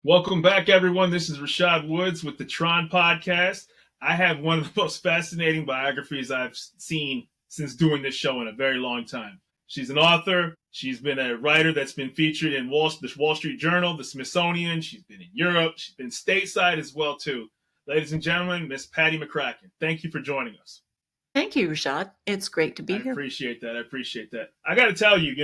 Welcome back, everyone. This is Rashad Woods with the T.R.O.N podcast. I have one of the most fascinating biographies I've seen since doing this show in a very long time. She's an author. She's been a writer that's been featured in the Wall Street Journal, the Smithsonian. She's been in Europe. She's been stateside as well, too. Ladies and gentlemen, Miss Patti McCracken, thank you for joining us. Thank you, Rashad. It's great to be here. I appreciate that. I got to tell you,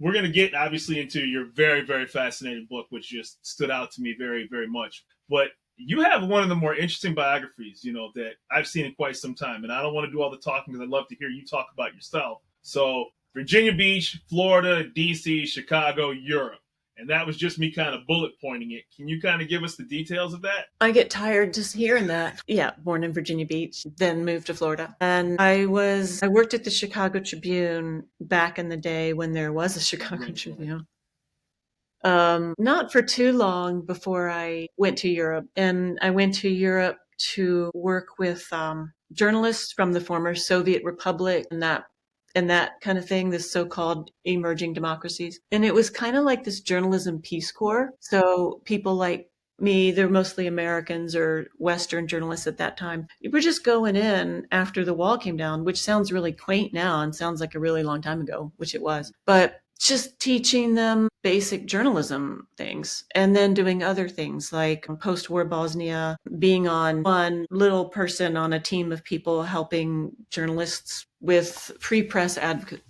we're going to get obviously into your very, very fascinating book, which just stood out to me very, very much. But you have one of the more interesting biographies, that I've seen in quite some time. And I don't want to do all the talking because I'd love to hear you talk about yourself. So Virginia Beach, Florida, DC, Chicago, Europe. And that was just me kind of bullet pointing it. Can you kind of give us the details of that? I get tired just hearing that. Yeah, born in Virginia Beach, then moved to Florida. And I worked at the Chicago Tribune back in the day when there was a Chicago Tribune. Not for too long before I went to Europe. And I went to Europe to work with journalists from the former Soviet Republic and that kind of thing, this so-called emerging democracies. And it was kind of like this journalism Peace Corps. So people like me, they're mostly Americans or Western journalists at that time. You were just going in after the wall came down, which sounds really quaint now and sounds like a really long time ago, which it was. But just teaching them basic journalism things and then doing other things like post-war Bosnia, being on one little person on a team of people helping journalists with free press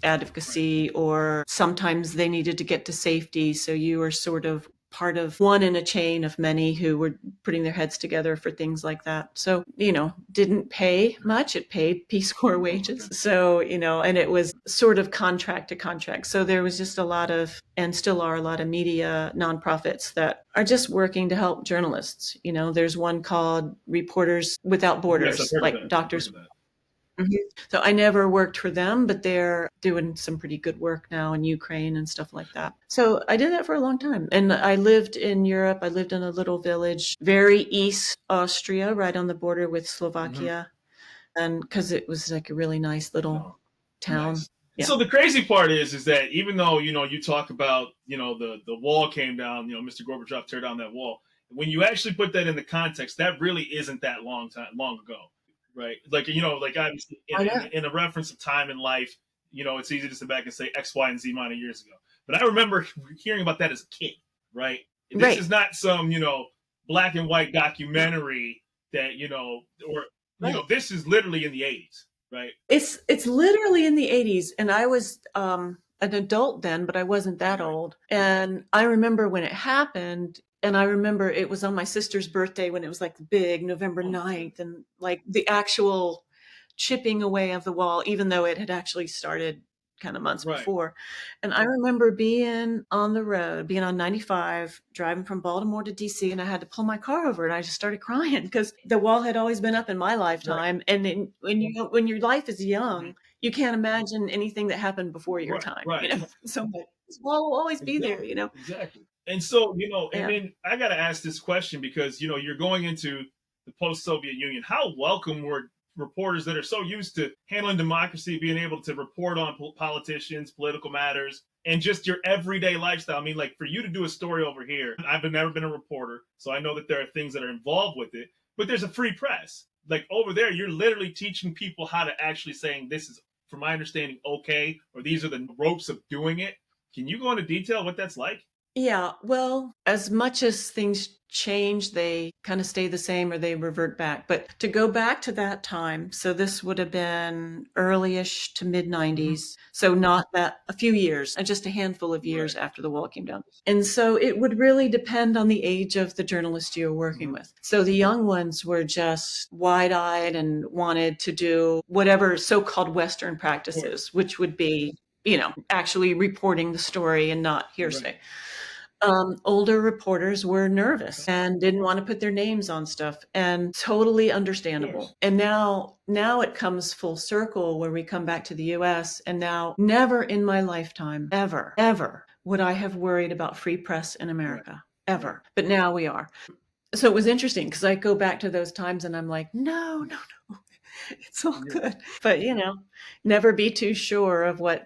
advocacy, or sometimes they needed to get to safety. So you were sort of part of one in a chain of many who were putting their heads together for things like that. So, didn't pay much. It paid Peace Corps wages. So, and it was sort of contract to contract. So there was just a lot of, and still are a lot of media nonprofits that are just working to help journalists. There's one called Reporters Without Borders, like doctors. Mm-hmm. So I never worked for them, but they're doing some pretty good work now in Ukraine and stuff like that. So I did that for a long time. And I lived in Europe. I lived in a little village, very east Austria, right on the border with Slovakia. Mm-hmm. And because it was like a really nice little town. Nice. Yeah. So the crazy part is that even though, you talk about, the wall came down, Mr. Gorbachev tear down that wall. When you actually put that in the context, that really isn't that long ago. Right. Like, obviously in a reference of time in life, it's easy to sit back and say X, Y, and Z amount of years ago. But I remember hearing about that as a kid. Right. This is not some, black and white documentary that, this is literally in the 80s. Right. It's literally in the 80s. And I was an adult then, but I wasn't that old. And I remember when it happened. And I remember it was on my sister's birthday when it was like the big November 9th and like the actual chipping away of the wall, even though it had actually started kind of months before. And I remember being on the road, being on 95, driving from Baltimore to DC, and I had to pull my car over and I just started crying because the wall had always been up in my lifetime. Right. And when your life is young, you can't imagine anything that happened before your time. Right. So this wall will always be there, Exactly. And so, and then I got to ask this question because, you're going into the post-Soviet Union. How welcome were reporters that are so used to handling democracy, being able to report on politicians, political matters, and just your everyday lifestyle? I mean, like for you to do a story over here, I've never been a reporter, so I know that there are things that are involved with it, but there's a free press. Like over there, you're literally teaching people how to actually saying this is, from my understanding, okay, or these are the ropes of doing it. Can you go into detail what that's like? Yeah, well, as much as things change, they kind of stay the same or they revert back. But to go back to that time, so this would have been early-ish to mid-90s. So not that, a few years, and just a handful of years after the wall came down. And so it would really depend on the age of the journalist you're working with. So the young ones were just wide-eyed and wanted to do whatever so-called Western practices, which would be, actually reporting the story and not hearsay. Right. Older reporters were nervous and didn't want to put their names on stuff, and totally understandable. And now it comes full circle where we come back to the US, and now never in my lifetime, ever would I have worried about free press in America, ever. But now we are. So it was interesting because I go back to those times and I'm like, no. It's all good. But, never be too sure of what,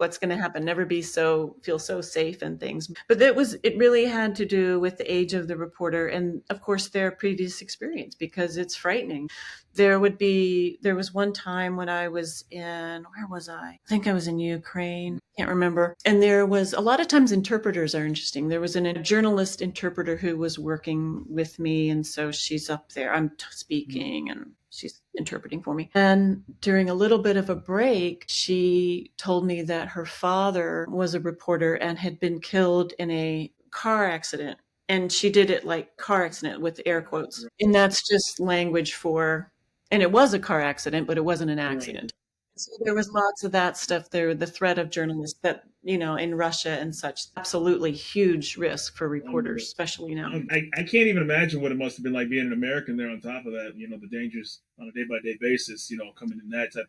what's going to happen. Never feel so safe and things. But it really had to do with the age of the reporter and, of course, their previous experience, because it's frightening. There was one time when I was where was I? I think I was in Ukraine. Can't remember. And there was a lot of times interpreters are interesting. There was a journalist interpreter who was working with me. And so she's up there. I'm speaking and she's interpreting for me. And during a little bit of a break, she told me that her father was a reporter and had been killed in a car accident. And she did it like car accident with air quotes. And that's just language for, and it was a car accident, but it wasn't an accident. So there was lots of that stuff there, the threat of journalists that, in Russia and such, absolutely huge risk for reporters, especially now. I can't even imagine what it must have been like being an American there on top of that, the dangers on a day-by-day basis, coming in that type of...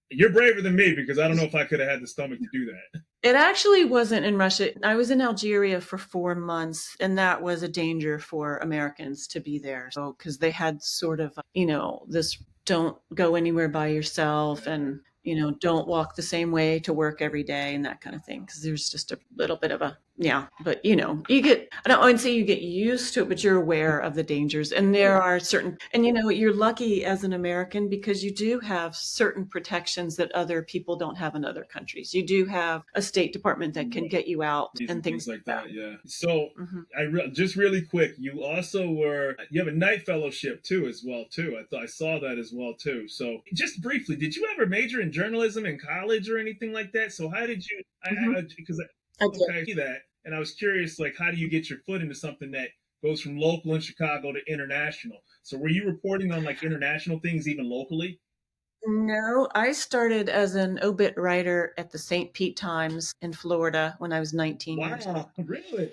You're braver than me, because I don't know if I could have had the stomach to do that. It actually wasn't in Russia. I was in Algeria for 4 months, and that was a danger for Americans to be there. So, because they had sort of, this don't go anywhere by yourself and, don't walk the same way to work every day and that kind of thing. Because there's just a little bit of but you don't say you get used to it, but you're aware of the dangers. And there are certain, and you're lucky as an American because you do have certain protections that other people don't have in other countries. You do have a State Department that can get you out and things like that. Yeah. So just really quick, you also you have a night fellowship too, as well too. I saw that as well too. So just briefly, did you ever major in journalism in college or anything like that? So how did you? Because I see that. And I was curious, like, how do you get your foot into something that goes from local in Chicago to international? So were you reporting on like international things even locally? No, I started as an obit writer at the St. Pete Times in Florida when I was 19 years old. Wow, really?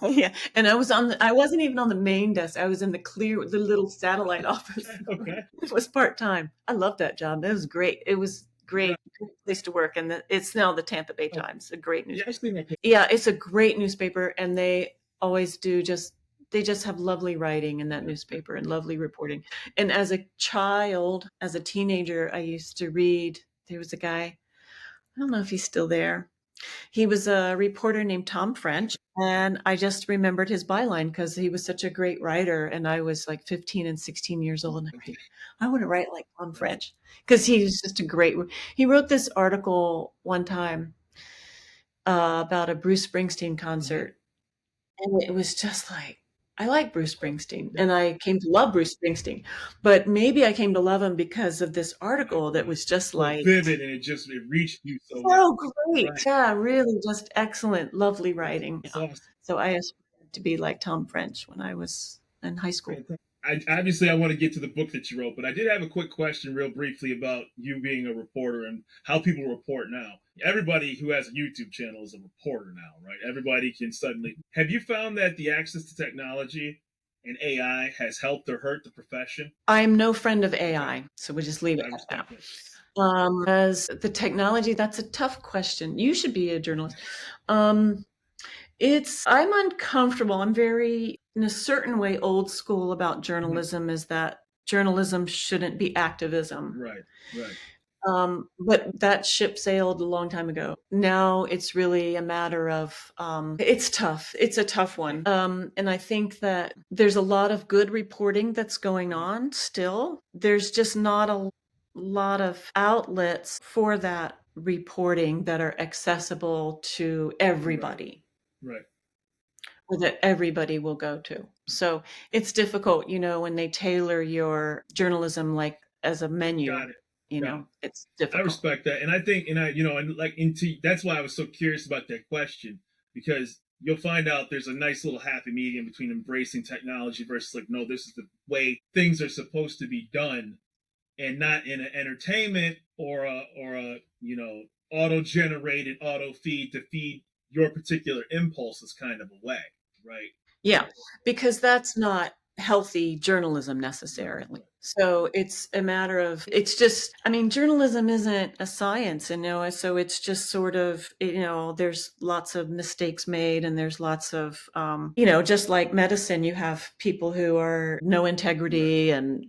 Yeah, and I wasn't even on the main desk. I was in the little satellite office. Okay. It was part-time. I loved that job. That was great. It was great place to work, and it's now the Tampa Bay Times, a great newspaper. Yeah, it's a great newspaper, and they always do they just have lovely writing in that newspaper and lovely reporting. And as a child, as a teenager, I used to read. There was a guy, I don't know if he's still there. He was a reporter named Tom French, and I just remembered his byline because he was such a great writer, and I was like 15 and 16 years old, and I want to write like Tom French because he's just he wrote this article one time about a Bruce Springsteen concert, and it was just like, I like Bruce Springsteen, and I came to love Bruce Springsteen, but maybe I came to love him because of this article that was just like vivid, and it reached you so great. Right. Yeah, really just excellent, lovely writing. Awesome. So I aspired to be like Tom French when I was in high school. I want to get to the book that you wrote, but I did have a quick question real briefly about you being a reporter and how people report now. Everybody who has a YouTube channel is a reporter now, right? Everybody can suddenly... Have you found that the access to technology and AI has helped or hurt the profession? I'm no friend of AI, so we'll just leave it at that. As the technology, that's a tough question. You should be a journalist. I'm uncomfortable. I'm very, in a certain way, old school about journalism, is that journalism shouldn't be activism. Right. But that ship sailed a long time ago. Now it's really a matter of, it's tough. It's a tough one. And I think that there's a lot of good reporting that's going on still. There's just not a lot of outlets for that reporting that are accessible to everybody. Right. Or that everybody will go to. So it's difficult, when they tailor your journalism like as a menu. Got it. It's difficult. I respect that. And I think, that's why I was so curious about that question, because you'll find out there's a nice little happy medium between embracing technology versus like, no, this is the way things are supposed to be done, and not in an entertainment or a auto-generated auto feed to feed your particular impulses kind of a way, right? Yeah, because that's not healthy journalism necessarily. So it's a matter of, journalism isn't a science, so it's just sort of, there's lots of mistakes made, and there's lots of, just like medicine, you have people who are no integrity, and,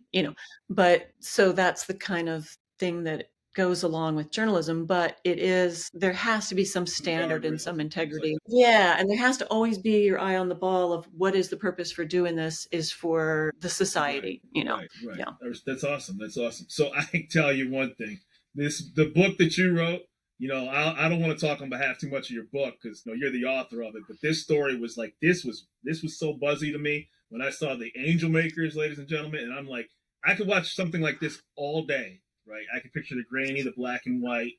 but so that's the kind of thing that goes along with journalism, but there has to be some standard and some integrity. Like yeah, and there has to always be your eye on the ball of what is the purpose for doing this is for the society, right. Yeah. That's awesome. That's awesome. So I can tell you one thing: the book that you wrote. I don't want to talk on behalf too much of your book because you're the author of it. But this story was like this was so buzzy to me when I saw the Angel Makers, ladies and gentlemen, and I'm like, I could watch something like this all day, right? I could picture the grainy, the black and white,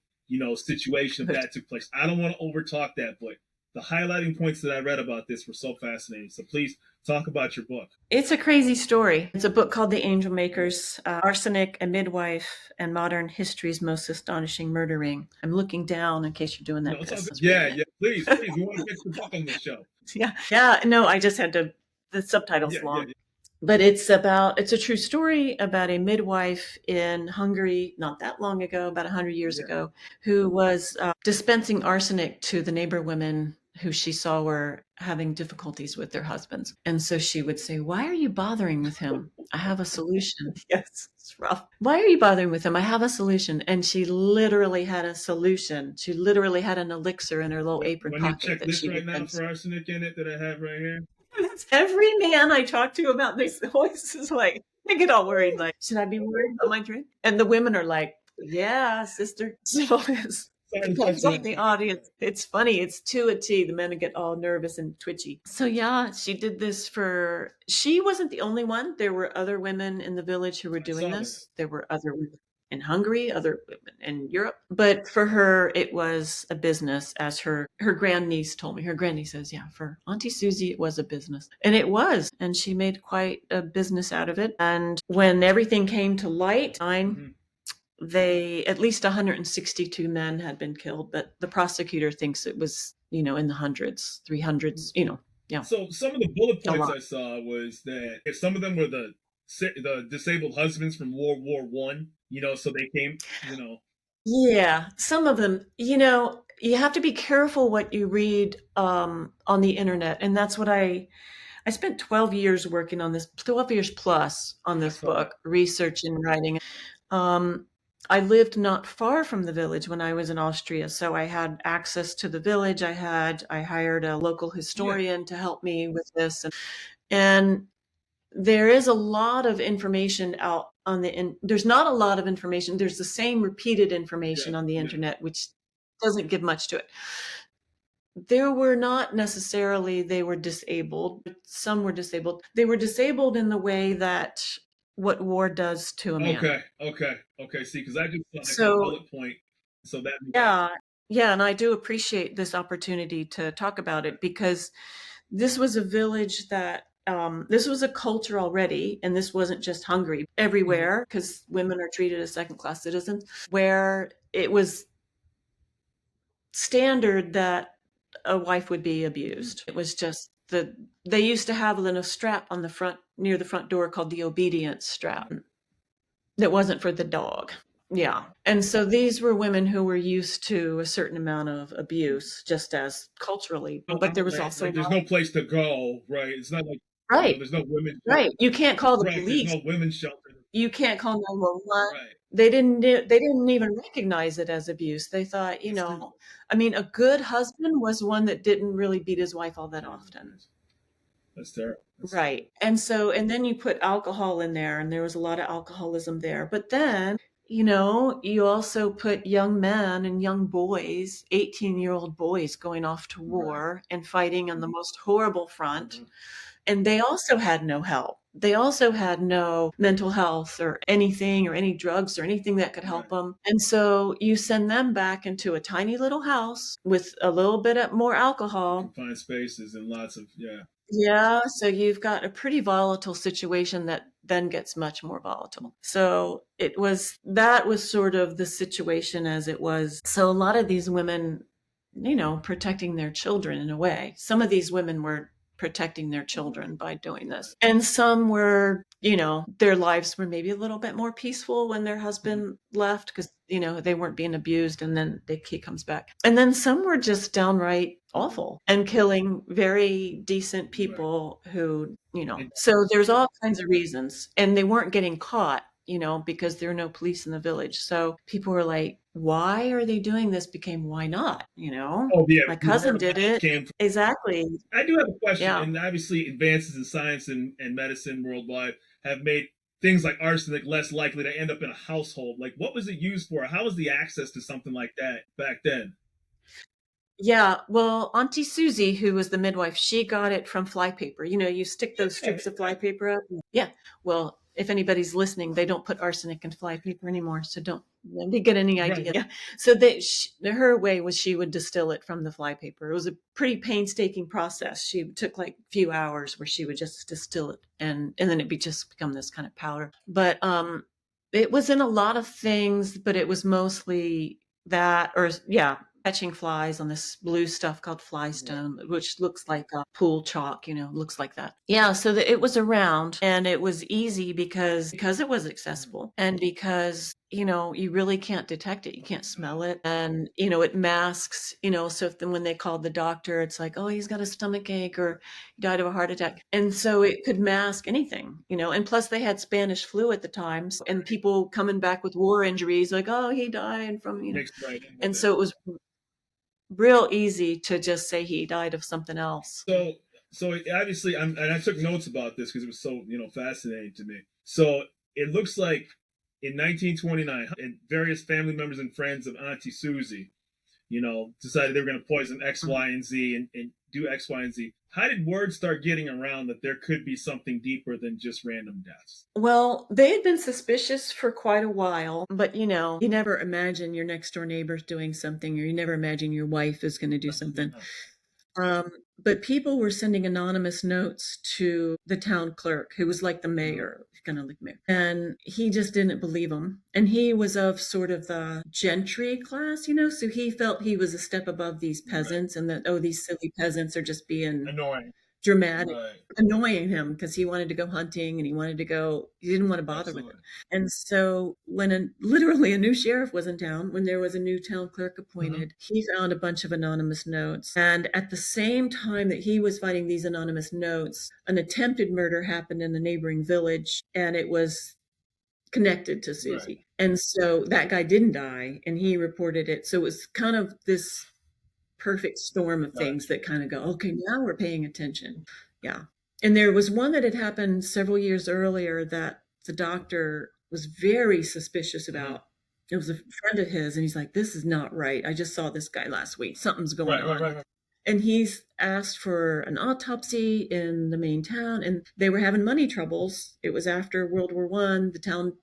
situation if that took place. I don't want to overtalk that, but the highlighting points that I read about this were so fascinating. So please talk about your book. It's a crazy story. It's a book called The Angel Makers, Arsenic, a Midwife, and Modern History's Most Astonishing Murdering. I'm looking down in case you're doing that. Yeah. Please. We want to get the book on this show. Yeah. No, I just had to, the subtitle's long. Yeah. But it's a true story about a midwife in Hungary not that long ago, about 100 years ago, who was dispensing arsenic to the neighbor women who she saw were having difficulties with their husbands. And so she would say, "Why are you bothering with him? I have a solution." Yes, it's rough. "Why are you bothering with him? I have a solution." And she literally had a solution. She literally had an elixir in her little apron pocket. When you check this right now for arsenic in it that I have right here. That's every man I talk to about this always is like, they get all worried, like, should I be worried about my drink? And the women are like, yeah, sister. So it's like the audience. It's funny. It's to a T. The men get all nervous and twitchy. So yeah, she did this she wasn't the only one. There were other women in the village who were doing this. There were other women in Hungary, other women in Europe. But for her, it was a business, as her grandniece told me. Her grandniece says, yeah, for Auntie Susie, it was a business. And it was. And she made quite a business out of it. And when everything came to light, at least 162 men had been killed. But the prosecutor thinks it was, in the hundreds, 300s, yeah. So some of the bullet points I saw was that some of them were the disabled husbands from World War One. So they came. Yeah, some of them. You have to be careful what you read on the internet, and that's what I spent 12 years working on this, 12 years plus on this book, research and writing. I lived not far from the village when I was in Austria, so I had access to the village. I hired a local historian to help me with this, and there is a lot of information out on there's not a lot of information. There's the same repeated information on the internet, which doesn't give much to it. There were not necessarily, they were disabled, but some were disabled. They were disabled in the way that what war does to a man. Okay. See, because I just saw that bullet point. So that yeah, and I do appreciate this opportunity to talk about it because this was a village that this was a culture already, and this wasn't just Hungary, everywhere, because women are treated as second-class citizens, where it was standard that a wife would be abused. It was just they used to have a strap on the front, near the front door, called the obedience strap. That wasn't for the dog. Yeah. And so these were women who were used to a certain amount of abuse, just as culturally. But there was also there's no place to go, right? It's not like there's no women. Right. You can't call the police. There's no women's shelter. You can't call 911. Right. They didn't even recognize it as abuse. They thought, a good husband was one that didn't really beat his wife all that often. That's terrible. Right. And then you put alcohol in there, and there was a lot of alcoholism there. But then, you also put young men and young boys, 18-year-old boys, going off to war and fighting on the most horrible front. And they also had no help. They also had no mental health or anything, or any drugs or anything that could help them. And so you send them back into a tiny little house with a little bit more alcohol. Confined spaces and lots of, Yeah, so you've got a pretty volatile situation that then gets much more volatile. So that was sort of the situation as it was. So a lot of these women, protecting their children in a way. Some of these women were protecting their children by doing this. And some were, their lives were maybe a little bit more peaceful when their husband left because, they weren't being abused, and then he comes back. And then some were just downright awful and killing very decent people who, so there's all kinds of reasons, and they weren't getting caught. because there are no police in the village. So people were like, why are they doing this? Became, why not? Oh yeah, My cousin did it. came from. Exactly. I do have a question, Yeah. and obviously advances in science and medicine worldwide have made things like arsenic less likely to end up in a household. Like, what was it used for? How was the access to something like that back then? Yeah, well, Auntie Susie, who was the midwife, she got it from flypaper. You stick those Yeah, strips of flypaper up. Yeah. Well, if anybody's listening, they don't put arsenic in flypaper anymore, so don't let me get any right. idea. Yeah. So her way was she would distill it from the flypaper. It was a pretty painstaking process. She took like a few hours where she would just distill it, and then it'd just become this kind of powder. But it was in a lot of things, but it was mostly that, or yeah, catching flies on this blue stuff called flystone, which looks like a pool chalk, looks like that. Yeah, so it was around, and it was easy because it was accessible, and because you really can't detect it, you can't smell it, and it masks, so when they called the doctor, it's like, oh, he's got a stomach ache or he died of a heart attack, and so it could mask anything, and plus they had Spanish flu at the time, and people coming back with war injuries, like, oh, he died from, Mixed right in with and it. so it was real easy to just say he died of something else. So obviously, and I took notes about this because it was so fascinating to me. So it looks like in 1929, and various family members and friends of Auntie Susie, decided they were going to poison X, Y, and Z and do X, Y, and Z. How did word start getting around that there could be something deeper than just random deaths? Well, they had been suspicious for quite a while, but you never imagine your next door neighbor's doing something, or you never imagine your wife is going to do something. But people were sending anonymous notes to the town clerk, who was like the mayor, kind of like mayor, and he just didn't believe them. And he was of sort of the gentry class, so he felt he was a step above these peasants, and that, oh, these silly peasants are just being Annoying. dramatic, Right. annoying him because he wanted to go hunting and he didn't want to bother with it. And so when literally a new sheriff was in town, when there was a new town clerk appointed, he found a bunch of anonymous notes. And at the same time that he was finding these anonymous notes, an attempted murder happened in a neighboring village, and it was connected to Susie. Right. And so that guy didn't die, and he reported it. So it was kind of this perfect storm of things that kind of go, okay, now we're paying attention. Yeah. And there was one that had happened several years earlier that the doctor was very suspicious about. It was a friend of his, and he's like, this is not right. I just saw this guy last week. Something's going on. Right. And he's asked for an autopsy in the main town, and they were having money troubles. It was after World War I.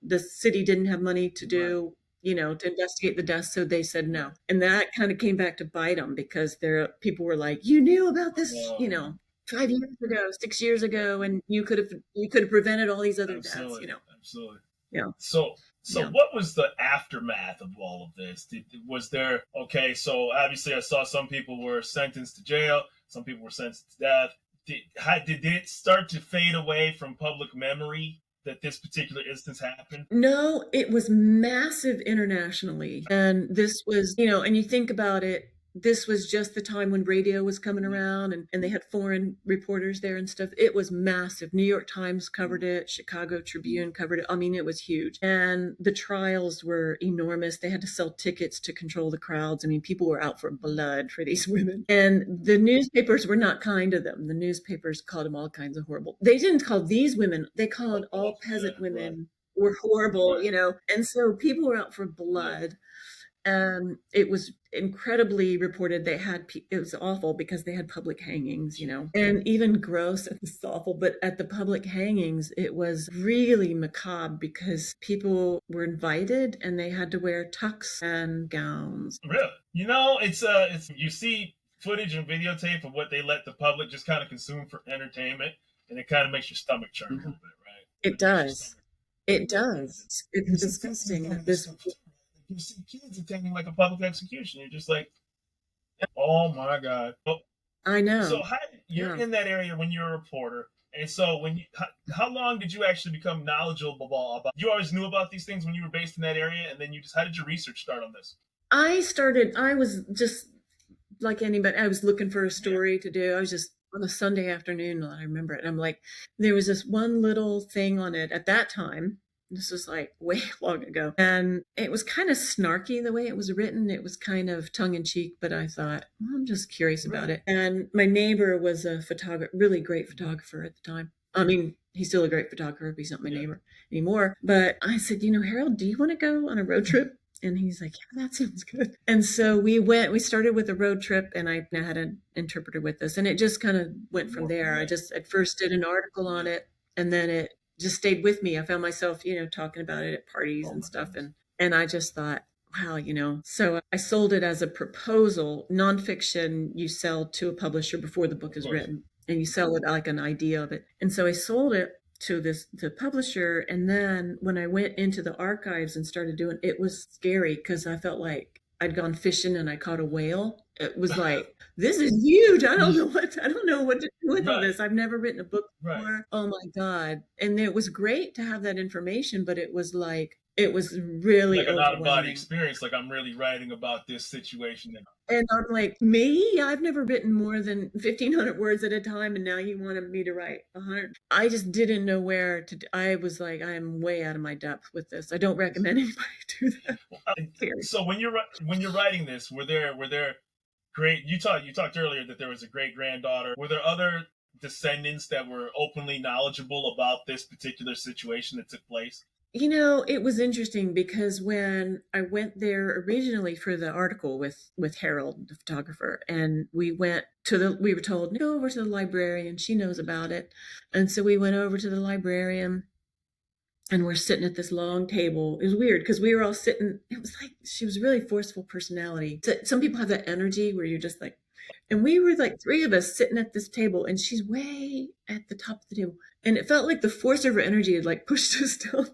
The city didn't have money to do to investigate the death, so they said no. And that kind of came back to bite them, because people were like, you knew about this, 5 years ago, 6 years ago, and you could have prevented all these other deaths, Absolutely. Yeah. So what was the aftermath of all of this? Was there, okay, so obviously I saw some people were sentenced to jail, some people were sentenced to death. Did it start to fade away from public memory that this particular instance happened? No, it was massive internationally. And this was, and you think about it, this was just the time when radio was coming around, and they had foreign reporters there and stuff. It was massive. New York Times covered it. Chicago Tribune covered it. I mean, it was huge. And the trials were enormous. They had to sell tickets to control the crowds. I mean, people were out for blood for these women. And the newspapers were not kind to them. The newspapers called them all kinds of horrible. They didn't call these women, they called all peasant women were horrible, And so people were out for blood. It was incredibly reported. It was awful because they had public hangings, and even gross. It was awful, but at the public hangings, it was really macabre because people were invited and they had to wear tux and gowns. Really? It's you see footage and videotape of what they let the public just kind of consume for entertainment, and it kind of makes your stomach churn a little bit, right? It does. It does. It's disgusting that this. You see kids attending like a public execution. You're just like, oh my God. Well, I know. So you're in that area when you're a reporter. And so how long did you actually become knowledgeable about? You always knew about these things when you were based in that area, and then how did your research start on this? I was just like anybody. I was looking for a story to do. I was just on a Sunday afternoon, I remember it. And I'm like, there was this one little thing on it at that time. This was like way long ago. And it was kind of snarky the way it was written. It was kind of tongue in cheek, but I thought, well, I'm just curious about it. And my neighbor was a photographer, really great photographer at the time. I mean, he's still a great photographer, but he's not my neighbor anymore. But I said, Harold, do you want to go on a road trip? And he's like, yeah, that sounds good. And so we started with a road trip, and I had an interpreter with us, and it just kind of went from there. I just at first did an article on it, and then it just stayed with me. I found myself, talking about it at parties and stuff. And I just thought, wow, so I sold it as a proposal. Nonfiction, you sell to a publisher before the book is written, and you sell it like an idea of it. And so I sold it to the publisher. And then when I went into the archives and started doing it, was scary because I felt like I'd gone fishing and I caught a whale. It was like, this is huge. I don't know what to do with all this. I've never written a book before. Right. Oh my God. And it was great to have that information, but it was really like an out-of-body experience. Like, I'm really writing about this situation. And I'm like, me? I've never written more than 1,500 words at a time, and now you wanted me to write 100. I just didn't know where to. I was like, I am way out of my depth with this. I don't recommend anybody do that. So when you're writing this, were there great? You talked earlier that there was a great granddaughter. Were there other descendants that were openly knowledgeable about this particular situation that took place? It was interesting because when I went there originally for the article with Harold, the photographer, and we were told, go over to the librarian. She knows about it. And so we went over to the librarian, and we're sitting at this long table. It was weird because we were all sitting. It was like, she was a really forceful personality. So some people have that energy where you're just like, and we were like three of us sitting at this table, and she's way at the top of the table. And it felt like the force of her energy had like pushed us down.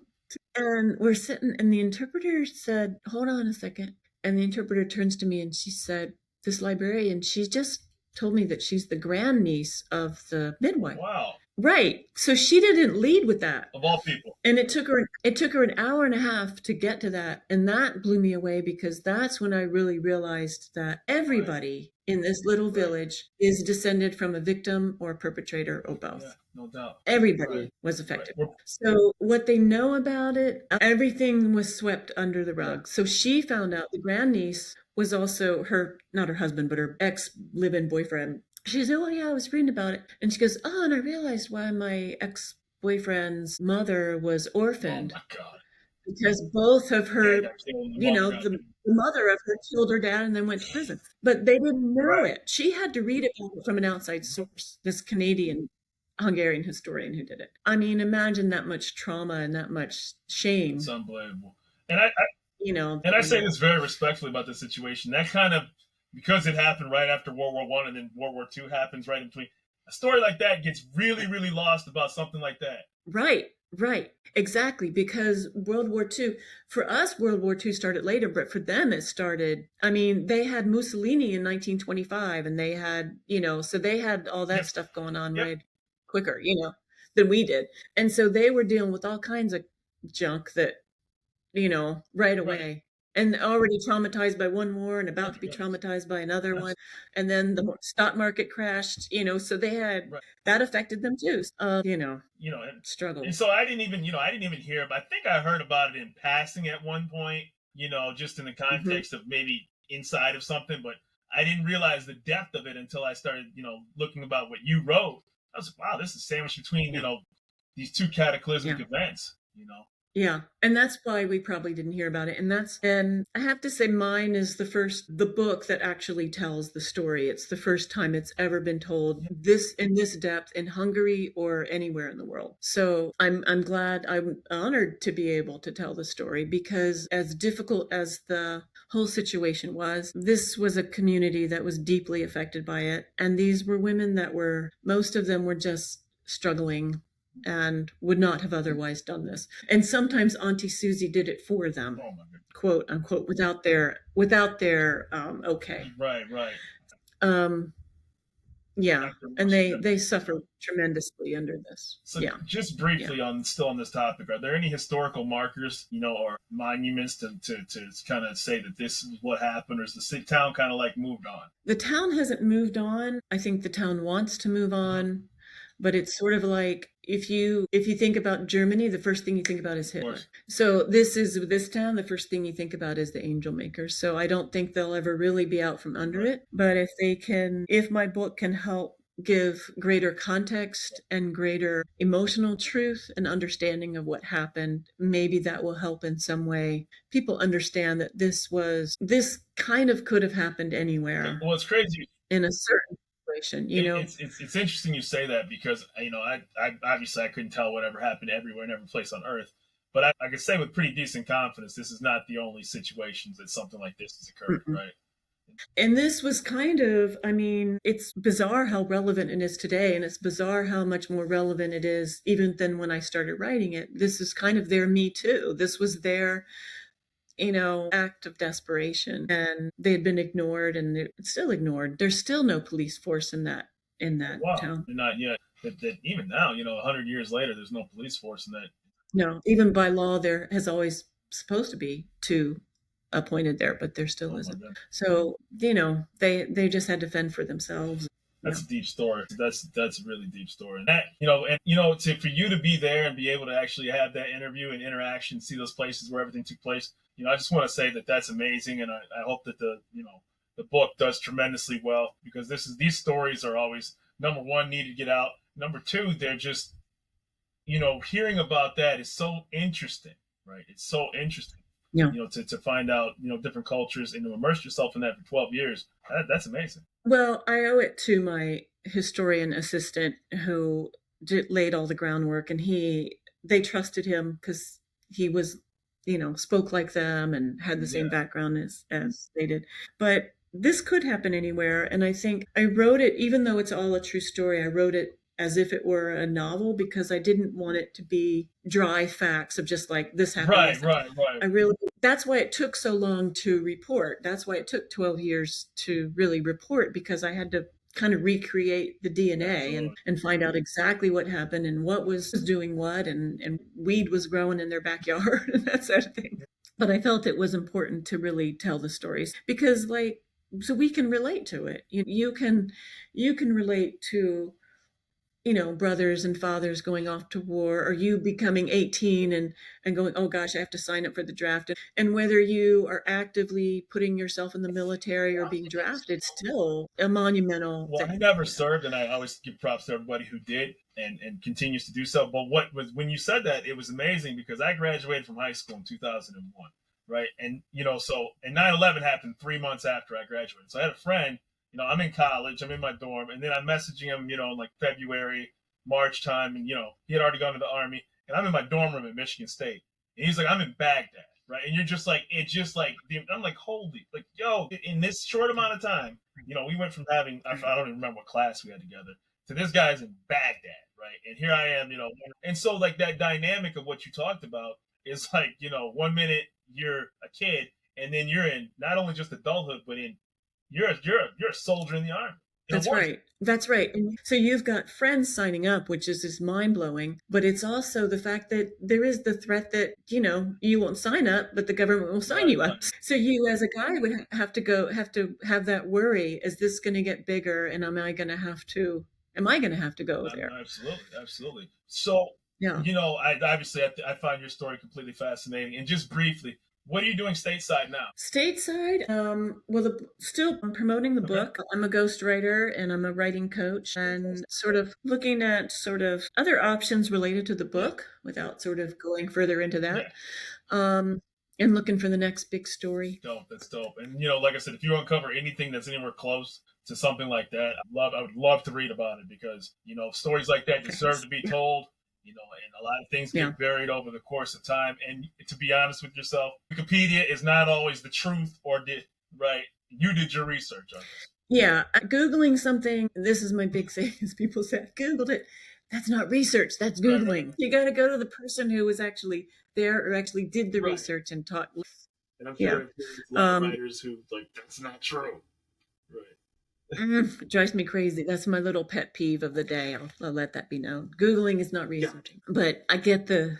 And we're sitting, and the interpreter said, hold on a second. And the interpreter turns to me, and she said, this librarian, she just told me that she's the grandniece of the midwife. Wow. Right. So she didn't lead with that. Of all people. And it took her an hour and a half to get to that. And that blew me away because that's when I really realized that everybody in this little village is descended from a victim or a perpetrator or both. Yeah, no doubt. Everybody was affected. So what they know about it, everything was swept under the rug. So she found out the grandniece was also not her husband, but her ex-live-in boyfriend. She said, oh yeah, I was reading about it. And she goes, oh, and I realized why my ex-boyfriend's mother was orphaned. Oh my God. Because both of her, the mother of her killed her dad and then went to prison. But they didn't know it. She had to read it from an outside source, this Canadian Hungarian historian who did it. I mean, imagine that much trauma and that much shame. It's unbelievable. And I say this very respectfully about the situation. That kind of, because it happened right after World War I and then World War II happens right in between, a story like that gets really, really lost about something like that. Right. Exactly. Because World War II, for us, World War II started later, but for them it started, they had Mussolini in 1925 and they had, so they had all that stuff going on right quicker, than we did. And so they were dealing with all kinds of junk that, right away. Right. And already traumatized by one war and about to be traumatized by another one. And then the stock market crashed, so they had, that affected them too. Struggle. And so I didn't even hear, but I think I heard about it in passing at one point, just in the context of maybe inside of something, but I didn't realize the depth of it until I started, looking about what you wrote. I was like, wow, this is sandwiched between, these two cataclysmic events, Yeah. And that's why we probably didn't hear about it. And I have to say mine is the book that actually tells the story. It's the first time it's ever been told in this depth in Hungary or anywhere in the world. So I'm honored to be able to tell the story because as difficult as the whole situation was, this was a community that was deeply affected by it. And these were women most of them were just struggling and would not have otherwise done this. And sometimes Auntie Susie did it for them, quote unquote, without their okay. Right. Yeah, and they suffer tremendously under this. So just briefly still on this topic, are there any historical markers, or monuments to kind of say that this is what happened, or is the town kind of like moved on? The town hasn't moved on. I think the town wants to move on. But it's sort of like if you think about Germany, the first thing you think about is Hitler. So this town, the first thing you think about is the angel makers. So I don't think they'll ever really be out from under it. But if my book can help give greater context and greater emotional truth and understanding of what happened, maybe that will help in some way people understand that this kind of could have happened anywhere. Well, it's crazy in a certain situation, you know. It's interesting you say that because I obviously I couldn't tell whatever happened everywhere in every place on Earth, but I could say with pretty decent confidence this is not the only situations that something like this has occurred, right? And this was kind of, I mean, it's bizarre how relevant it is today, and it's bizarre how much more relevant it is even than when I started writing it. This is kind of their Me Too. This was their, act of desperation, and they had been ignored, and they're still ignored. There's still no police force in that town. Not yet. That even now, 100 years later, there's no police force in that. No, even by law, there has always supposed to be two appointed there, but there still isn't. So, they just had to fend for themselves. That's a deep story. That's a really deep story. And that, for you to be there and be able to actually have that interview and interaction, see those places where everything took place, I just want to say that that's amazing, and I hope that the book does tremendously well, because these stories are always, number one, need to get out. Number two, they're just, hearing about that is so interesting, right? It's so interesting. Yeah. To find out, different cultures and to immerse yourself in that for 12 years. That's amazing. Well, I owe it to my historian assistant who laid all the groundwork, and they trusted him because he was, spoke like them and had the same background as they did. But this could happen anywhere. And I think I wrote it, even though it's all a true story, I wrote it as if it were a novel, because I didn't want it to be dry facts of just like this happened. Right. That's why it took so long to report. That's why it took 12 years to really report, because I had to kind of recreate the DNA and find out exactly what happened and what was doing what, and weed was growing in their backyard and that sort of thing. But I felt it was important to really tell the stories, because so we can relate to it. You can relate to, brothers and fathers going off to war, or you becoming 18 and going, oh gosh, I have to sign up for the draft. And whether you are actively putting yourself in the military or being drafted, still a monumental thing. I never served, and I always give props to everybody who did and continues to do so. But when you said that, it was amazing, because I graduated from high school in 2001, right? And, and 9/11 happened 3 months after I graduated. So I had a friend, I'm in college, I'm in my dorm, and then I'm messaging him, in like February, March time, and, he had already gone to the Army, and I'm in my dorm room at Michigan State. And he's like, I'm in Baghdad, right? And you're just like, I'm like, holy, like, yo, in this short amount of time, we went from having, I don't even remember what class we had together, to this guy's in Baghdad, right? And here I am, and so like that dynamic of what you talked about is like, 1 minute you're a kid, and then you're in not only just adulthood, but in you're a soldier in the Army. That's right. And so you've got friends signing up, which is just mind-blowing. But it's also the fact that there is the threat that, you won't sign up, but the government will sign you up. So you as a guy would have to have that worry. Is this going to get bigger? And am I going to have to go there? Absolutely. So, I find your story completely fascinating. And just briefly, what are you doing stateside now? Stateside, still promoting the book. I'm a ghostwriter and I'm a writing coach, and sort of looking at sort of other options related to the book without sort of going further into that. And looking for the next big story. Dope, that's dope. And like I said, if you uncover anything that's anywhere close to something like that, I would love to read about it, because stories like that deserve to be told. And a lot of things get buried over the course of time. And to be honest with yourself, Wikipedia is not always the truth, you did your research on this. Yeah, Googling something, this is my big thing, as people say, I Googled it. That's not research, that's Googling. Right. You got to go to the person who was actually there or actually did the research and taught. And I'm sure there's a lot of writers who that's not true. It drives me crazy. That's my little pet peeve of the day. I'll let that be known. Googling is not researching, but I get the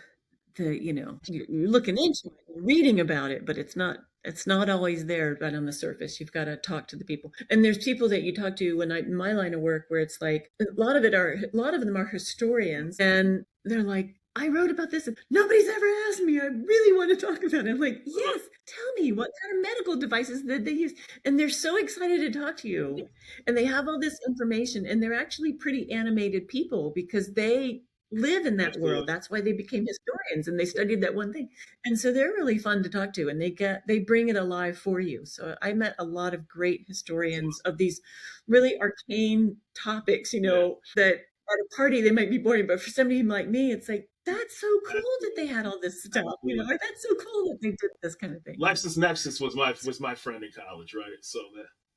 you're looking into it, you're reading about it, but it's not It's not always there, but on the surface, you've got to talk to the people. And there's people that you talk to in my line of work where it's like a lot of them are historians, and they're like, I wrote about this and nobody's ever asked me. I really want to talk about it. I'm like, yes, tell me what kind of medical devices did they use? And they're so excited to talk to you. And they have all this information, and they're actually pretty animated people because they live in that Absolutely. world. That's why they became historians, and they studied that one thing. And so they're really fun to talk to, and they bring it alive for you. So I met a lot of great historians of these really arcane topics, that at a party they might be boring, but for somebody like me, it's like, that's so cool that they had all this stuff, or that's so cool that they did this kind of thing. LexisNexis was my friend in college, right? So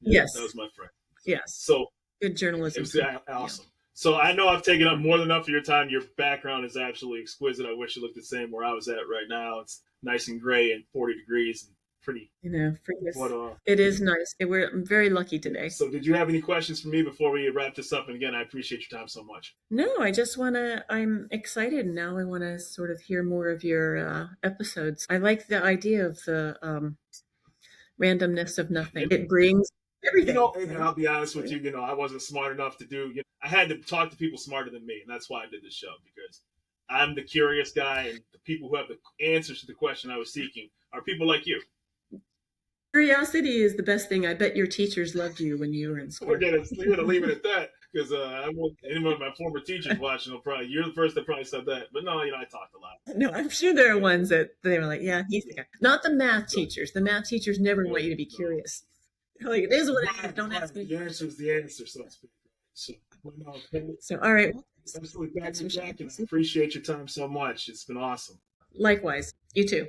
yes, that was my friend. Yes. So good journalism. It was awesome. Yeah. So I know I've taken up more than enough of your time. Your background is absolutely exquisite. I wish it looked the same where I was at right now. It's nice and gray and 40 degrees and pretty. It is nice. I'm very lucky today. So did you have any questions for me before we wrap this up? And again, I appreciate your time so much. No, I'm excited. Now I want to sort of hear more of your episodes. I like the idea of the randomness of nothing. It brings everything. And I'll be honest with you, I wasn't smart enough to do, I had to talk to people smarter than me. And that's why I did this show, because I'm the curious guy, and the people who have the answers to the question I was seeking are people like you. Curiosity is the best thing. I bet your teachers loved you when you were in school. We're going to leave it at that, because I won't, any of my former teachers watching you're the first that probably said that. But no, I talked a lot. No, I'm sure there are ones that they were like, yeah, he's the guy. Not the math teachers. The math teachers never want you to be curious. Like, it is what it is. Don't ask me. The answer is the answer, so to speak. So, all right. Absolutely. Back to Jack, and I appreciate your time so much. It's been awesome. Likewise. You too.